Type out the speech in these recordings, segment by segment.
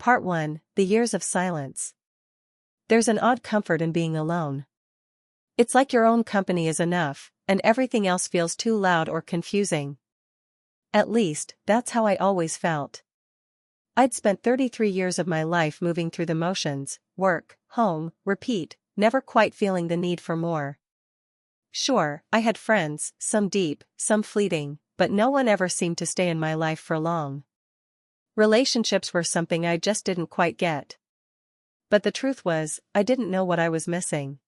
Part 1, The Years of Silence. There's an odd comfort in being alone. It's like your own company is enough, and everything else feels too loud or confusing. At least, that's how I always felt. I'd spent 33 years of my life moving through the motions, work, home, repeat, never quite feeling the need for more. Sure, I had friends, some deep, some fleeting, but no one ever seemed to stay in my life for long. Relationships were something I just didn't quite get. But the truth was, I didn't know what I was missing.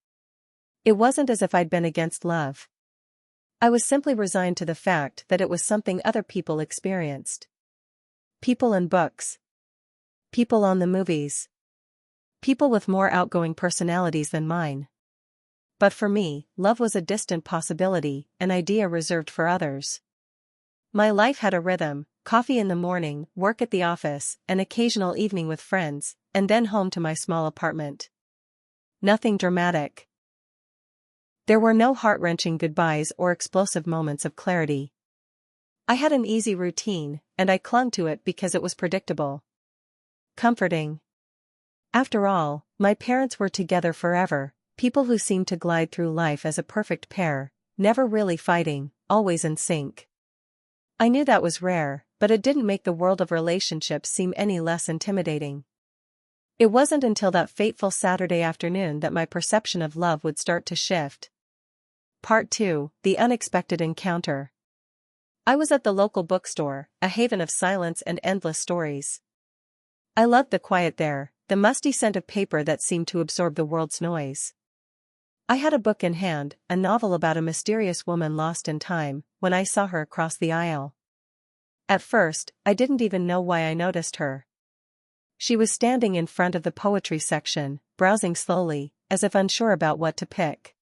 It wasn't as if I'd been against love. I was simply resigned to the fact that it was something other people experienced. People in books. People on the movies. People with more outgoing personalities than mine. But for me, love was a distant possibility, an idea reserved for others. My life had a rhythm: coffee in the morning, work at the office, an occasional evening with friends, and then home to my small apartment. Nothing dramatic. There were no heart-wrenching goodbyes or explosive moments of clarity. I had an easy routine, and I clung to it because it was predictable. Comforting. After all, my parents were together forever, people who seemed to glide through life as a perfect pair, never really fighting, always in sync. I knew that was rare, but it didn't make the world of relationships seem any less intimidating. It wasn't until that fateful Saturday afternoon that my perception of love would start to shift. Part 2, The Unexpected Encounter. I was at the local bookstore, a haven of silence and endless stories. I loved the quiet there, the musty scent of paper that seemed to absorb the world's noise. I had a book in hand, a novel about a mysterious woman lost in time, when I saw her across the aisle. At first, I didn't even know why I noticed her. She was standing in front of the poetry section, browsing slowly, as if unsure about what to pick.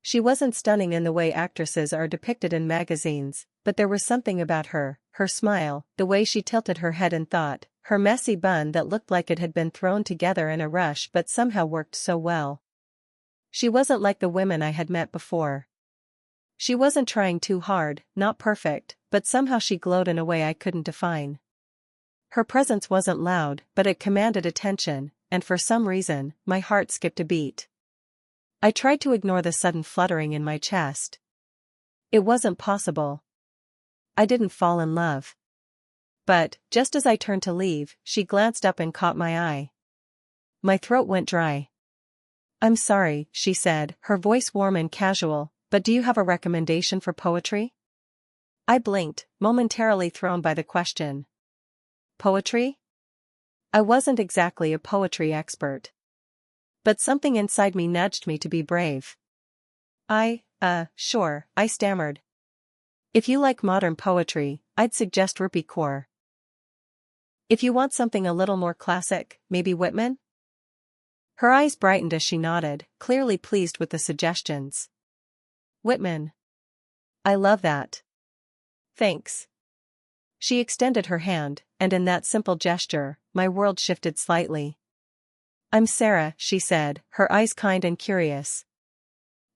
She wasn't stunning in the way actresses are depicted in magazines, but there was something about her smile, the way she tilted her head in thought, her messy bun that looked like it had been thrown together in a rush but somehow worked so well. She wasn't like the women I had met before. She wasn't trying too hard, not perfect, but somehow she glowed in a way I couldn't define. Her presence wasn't loud, but it commanded attention, and for some reason, my heart skipped a beat. I tried to ignore the sudden fluttering in my chest. It wasn't possible. I didn't fall in love. But, just as I turned to leave, she glanced up and caught my eye. My throat went dry. "I'm sorry," she said, her voice warm and casual, "but do you have a recommendation for poetry?" I blinked, momentarily thrown by the question. Poetry? I wasn't exactly a poetry expert. But something inside me nudged me to be brave. Sure, I stammered. If you like modern poetry, I'd suggest Rupi Kaur. If you want something a little more classic, maybe Whitman? Her eyes brightened as she nodded, clearly pleased with the suggestions. Whitman. I love that. Thanks. She extended her hand, and in that simple gesture, my world shifted slightly. I'm Sarah, she said, her eyes kind and curious.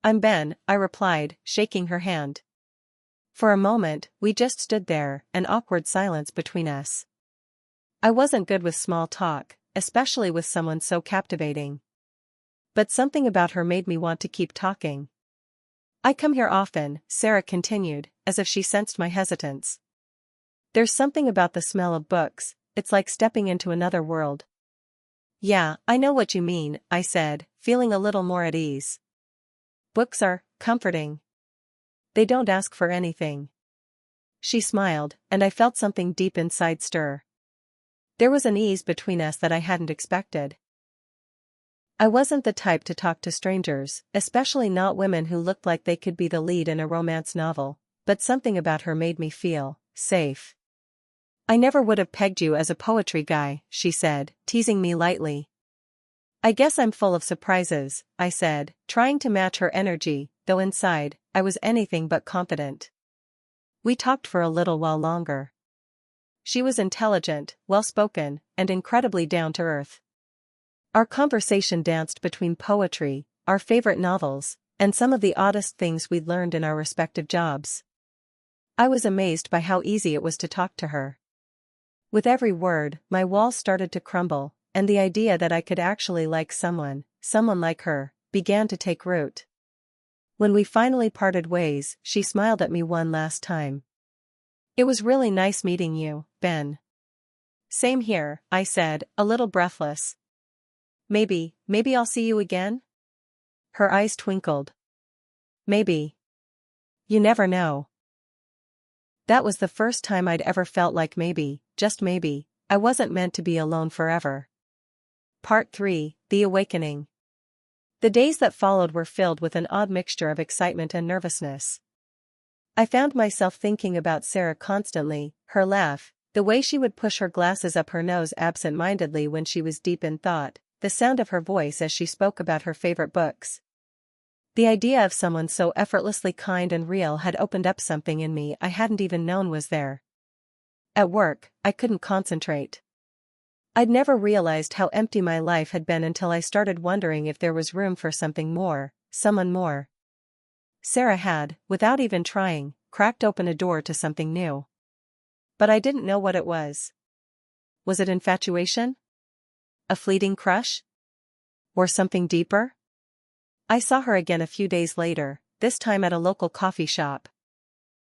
I'm Ben, I replied, shaking her hand. For a moment, we just stood there, an awkward silence between us. I wasn't good with small talk, especially with someone so captivating. But something about her made me want to keep talking. I come here often, Sarah continued, as if she sensed my hesitance. There's something about the smell of books, it's like stepping into another world. Yeah, I know what you mean, I said, feeling a little more at ease. Books are comforting. They don't ask for anything. She smiled, and I felt something deep inside stir. There was an ease between us that I hadn't expected. I wasn't the type to talk to strangers, especially not women who looked like they could be the lead in a romance novel, but something about her made me feel safe. I never would have pegged you as a poetry guy, she said, teasing me lightly. I guess I'm full of surprises, I said, trying to match her energy, though inside, I was anything but confident. We talked for a little while longer. She was intelligent, well-spoken, and incredibly down-to-earth. Our conversation danced between poetry, our favorite novels, and some of the oddest things we'd learned in our respective jobs. I was amazed by how easy it was to talk to her. With every word, my walls started to crumble, and the idea that I could actually like someone like her, began to take root. When we finally parted ways, she smiled at me one last time. "It was really nice meeting you, Ben." "Same here," I said, a little breathless. Maybe I'll see you again?" Her eyes twinkled. "Maybe. You never know." That was the first time I'd ever felt like maybe, just maybe, I wasn't meant to be alone forever. Part 3, The Awakening. The days that followed were filled with an odd mixture of excitement and nervousness. I found myself thinking about Sarah constantly, her laugh, the way she would push her glasses up her nose absent-mindedly when she was deep in thought, the sound of her voice as she spoke about her favorite books. The idea of someone so effortlessly kind and real had opened up something in me I hadn't even known was there. At work, I couldn't concentrate. I'd never realized how empty my life had been until I started wondering if there was room for something more, someone more. Sarah had, without even trying, cracked open a door to something new. But I didn't know what it was. Was it infatuation? A fleeting crush? Or something deeper? I saw her again a few days later, this time at a local coffee shop.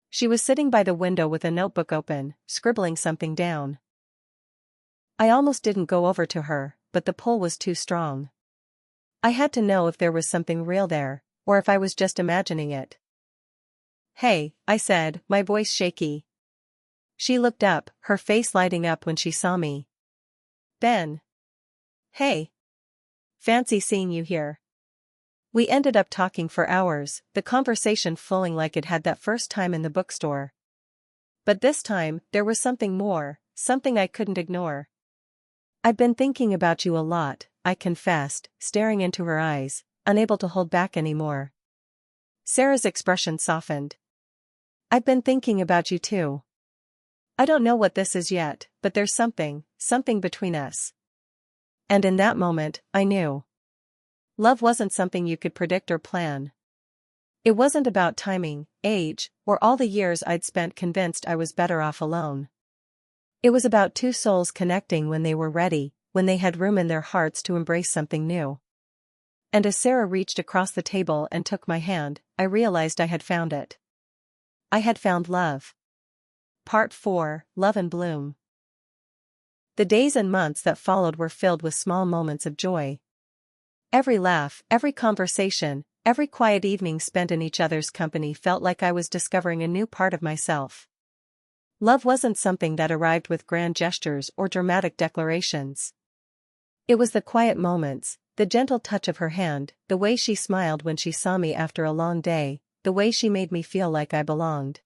She was sitting by the window with a notebook open, scribbling something down. I almost didn't go over to her, but the pull was too strong. I had to know if there was something real there, or if I was just imagining it. "Hey," I said, my voice shaky. She looked up, her face lighting up when she saw me. "Ben." "Hey. Fancy seeing you here." We ended up talking for hours, the conversation flowing like it had that first time in the bookstore. But this time, there was something more, something I couldn't ignore. "I've been thinking about you a lot," I confessed, staring into her eyes, unable to hold back anymore. Sarah's expression softened. "I've been thinking about you too. I don't know what this is yet, but there's something between us." And in that moment, I knew. Love wasn't something you could predict or plan. It wasn't about timing, age, or all the years I'd spent convinced I was better off alone. It was about two souls connecting when they were ready, when they had room in their hearts to embrace something new. And as Sarah reached across the table and took my hand, I realized I had found it. I had found love. Part 4, Love in Bloom. The days and months that followed were filled with small moments of joy. Every laugh, every conversation, every quiet evening spent in each other's company felt like I was discovering a new part of myself. Love wasn't something that arrived with grand gestures or dramatic declarations. It was the quiet moments, the gentle touch of her hand, the way she smiled when she saw me after a long day, the way she made me feel like I belonged.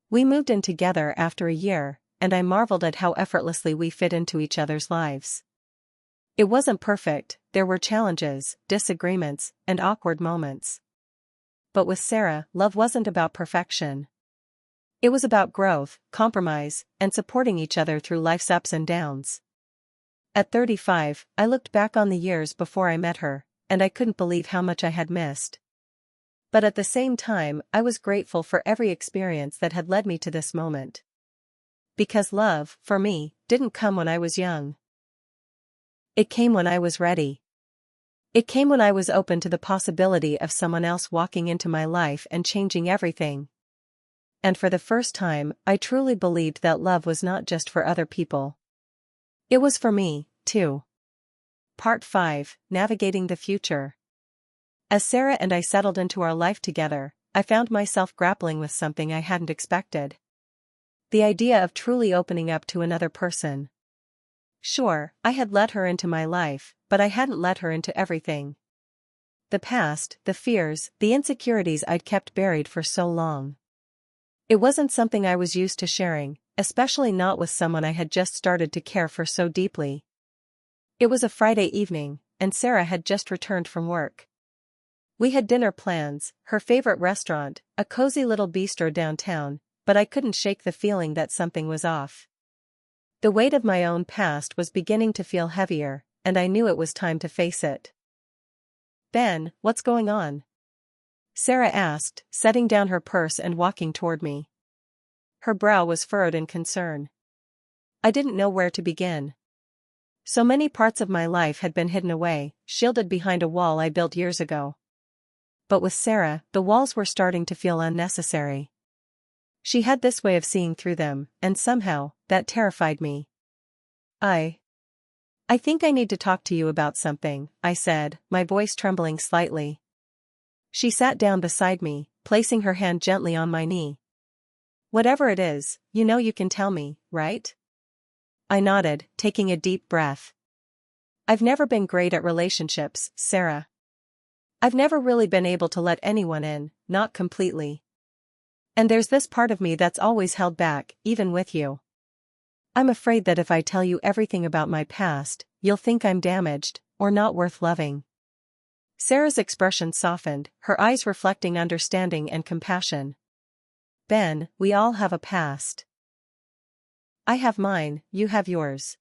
We moved in together after a year, and I marveled at how effortlessly we fit into each other's lives. It wasn't perfect, there were challenges, disagreements, and awkward moments. But with Sarah, love wasn't about perfection. It was about growth, compromise, and supporting each other through life's ups and downs. At 35, I looked back on the years before I met her, and I couldn't believe how much I had missed. But at the same time, I was grateful for every experience that had led me to this moment. Because love, for me, didn't come when I was young. It came when I was ready. It came when I was open to the possibility of someone else walking into my life and changing everything. And for the first time, I truly believed that love was not just for other people. It was for me, too. Part 5, Navigating the Future. As Sarah and I settled into our life together, I found myself grappling with something I hadn't expected. The idea of truly opening up to another person. Sure, I had let her into my life, but I hadn't let her into everything. The past, the fears, the insecurities I'd kept buried for so long. It wasn't something I was used to sharing, especially not with someone I had just started to care for so deeply. It was a Friday evening, and Sarah had just returned from work. We had dinner plans, her favorite restaurant, a cozy little bistro downtown, but I couldn't shake the feeling that something was off. The weight of my own past was beginning to feel heavier, and I knew it was time to face it. "Ben, what's going on?" Sarah asked, setting down her purse and walking toward me. Her brow was furrowed in concern. I didn't know where to begin. So many parts of my life had been hidden away, shielded behind a wall I built years ago. But with Sarah, the walls were starting to feel unnecessary. She had this way of seeing through them, and somehow, that terrified me. I think I need to talk to you about something, I said, my voice trembling slightly. She sat down beside me, placing her hand gently on my knee. Whatever it is, you know you can tell me, right? I nodded, taking a deep breath. I've never been great at relationships, Sarah. I've never really been able to let anyone in, not completely. And there's this part of me that's always held back, even with you. I'm afraid that if I tell you everything about my past, you'll think I'm damaged, or not worth loving. Sarah's expression softened, her eyes reflecting understanding and compassion. Ben, we all have a past. I have mine, you have yours.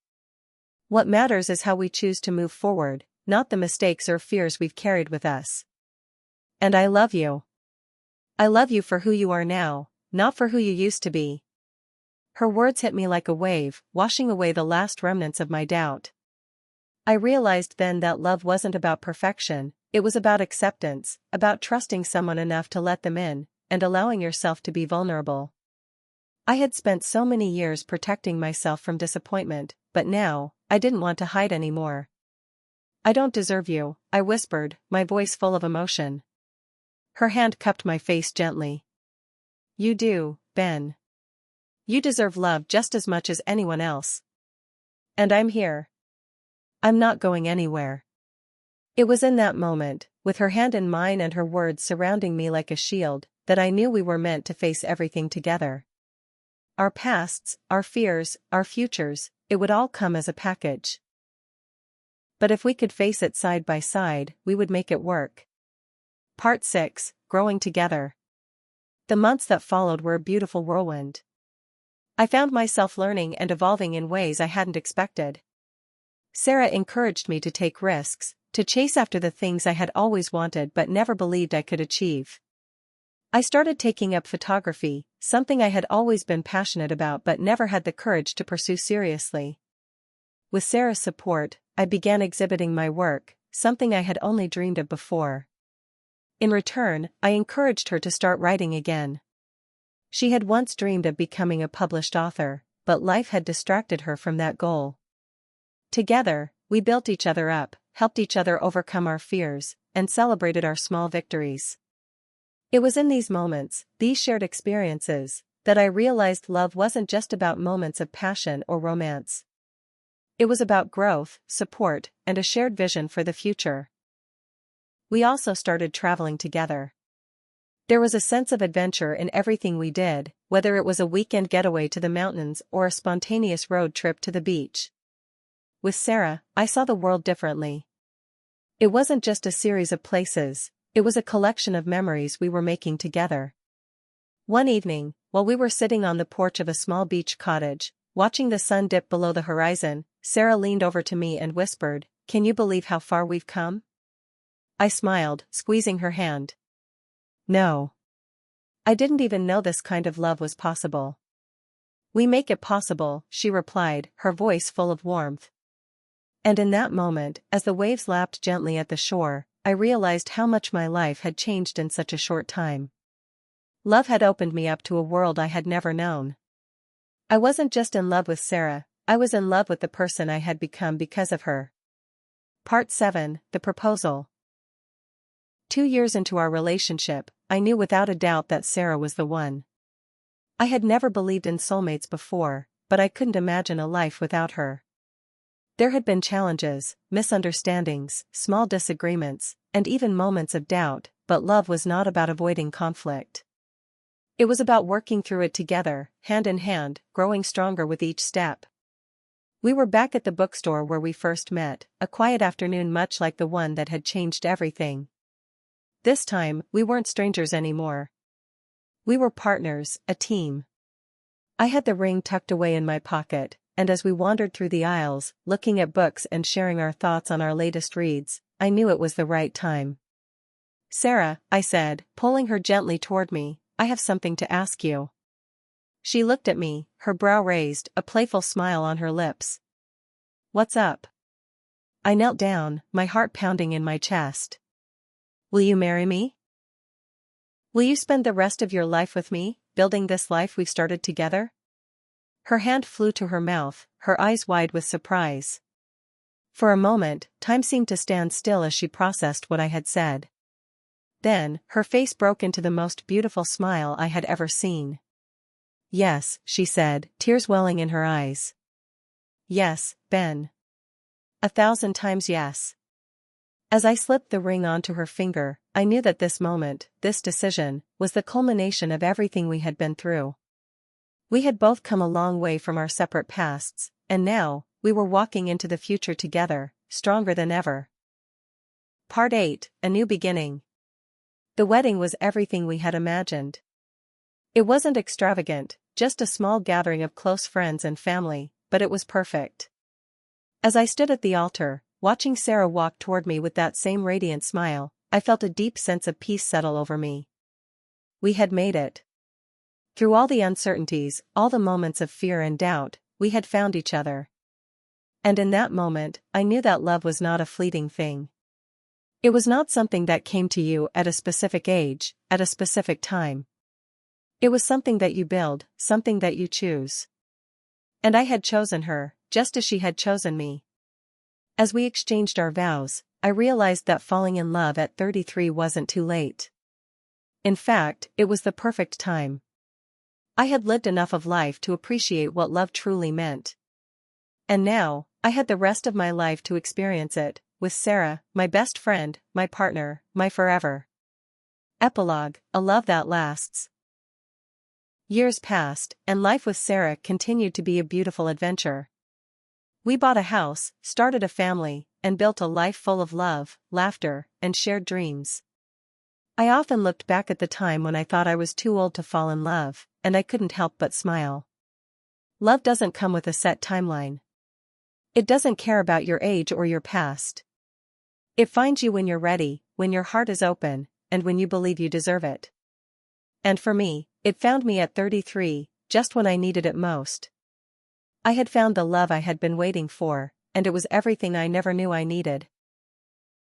What matters is how we choose to move forward, not the mistakes or fears we've carried with us. And I love you. I love you for who you are now, not for who you used to be. Her words hit me like a wave, washing away the last remnants of my doubt. I realized then that love wasn't about perfection, it was about acceptance, about trusting someone enough to let them in, and allowing yourself to be vulnerable. I had spent so many years protecting myself from disappointment, but now, I didn't want to hide anymore. I don't deserve you, I whispered, my voice full of emotion. Her hand cupped my face gently. You do, Ben. You deserve love just as much as anyone else. And I'm here. I'm not going anywhere. It was in that moment, with her hand in mine and her words surrounding me like a shield, that I knew we were meant to face everything together. Our pasts, our fears, our futures, it would all come as a package. But if we could face it side by side, we would make it work. Part 6, Growing Together. The months that followed were a beautiful whirlwind. I found myself learning and evolving in ways I hadn't expected. Sarah encouraged me to take risks, to chase after the things I had always wanted but never believed I could achieve. I started taking up photography, something I had always been passionate about but never had the courage to pursue seriously. With Sarah's support, I began exhibiting my work, something I had only dreamed of before. In return, I encouraged her to start writing again. She had once dreamed of becoming a published author, but life had distracted her from that goal. Together, we built each other up, helped each other overcome our fears, and celebrated our small victories. It was in these moments, these shared experiences, that I realized love wasn't just about moments of passion or romance. It was about growth, support, and a shared vision for the future. We also started traveling together. There was a sense of adventure in everything we did, whether it was a weekend getaway to the mountains or a spontaneous road trip to the beach. With Sarah, I saw the world differently. It wasn't just a series of places, it was a collection of memories we were making together. One evening, while we were sitting on the porch of a small beach cottage, watching the sun dip below the horizon, Sarah leaned over to me and whispered, "Can you believe how far we've come?" I smiled, squeezing her hand. No. I didn't even know this kind of love was possible. We make it possible, she replied, her voice full of warmth. And in that moment, as the waves lapped gently at the shore, I realized how much my life had changed in such a short time. Love had opened me up to a world I had never known. I wasn't just in love with Sarah, I was in love with the person I had become because of her. Part 7, The Proposal. 2 years into our relationship, I knew without a doubt that Sarah was the one. I had never believed in soulmates before, but I couldn't imagine a life without her. There had been challenges, misunderstandings, small disagreements, and even moments of doubt, but love was not about avoiding conflict. It was about working through it together, hand in hand, growing stronger with each step. We were back at the bookstore where we first met, a quiet afternoon much like the one that had changed everything. This time, we weren't strangers anymore. We were partners, a team. I had the ring tucked away in my pocket, and as we wandered through the aisles, looking at books and sharing our thoughts on our latest reads, I knew it was the right time. "Sarah," I said, pulling her gently toward me, "I have something to ask you." She looked at me, her brow raised, a playful smile on her lips. "What's up?" I knelt down, my heart pounding in my chest. "Will you marry me? Will you spend the rest of your life with me, building this life we've started together?" Her hand flew to her mouth, her eyes wide with surprise. For a moment, time seemed to stand still as she processed what I had said. Then, her face broke into the most beautiful smile I had ever seen. "Yes," she said, tears welling in her eyes. "Yes, Ben. 1,000 times yes." As I slipped the ring onto her finger, I knew that this moment, this decision, was the culmination of everything we had been through. We had both come a long way from our separate pasts, and now, we were walking into the future together, stronger than ever. Part 8, A New Beginning. The wedding was everything we had imagined. It wasn't extravagant, just a small gathering of close friends and family, but it was perfect. As I stood at the altar, watching Sarah walk toward me with that same radiant smile, I felt a deep sense of peace settle over me. We had made it. Through all the uncertainties, all the moments of fear and doubt, we had found each other. And in that moment, I knew that love was not a fleeting thing. It was not something that came to you at a specific age, at a specific time. It was something that you build, something that you choose. And I had chosen her, just as she had chosen me. As we exchanged our vows, I realized that falling in love at 33 wasn't too late. In fact, it was the perfect time. I had lived enough of life to appreciate what love truly meant. And now, I had the rest of my life to experience it, with Sarah, my best friend, my partner, my forever. Epilogue, a love that lasts. Years passed, and life with Sarah continued to be a beautiful adventure. We bought a house, started a family, and built a life full of love, laughter, and shared dreams. I often looked back at the time when I thought I was too old to fall in love, and I couldn't help but smile. Love doesn't come with a set timeline. It doesn't care about your age or your past. It finds you when you're ready, when your heart is open, and when you believe you deserve it. And for me, it found me at 33, just when I needed it most. I had found the love I had been waiting for, and it was everything I never knew I needed.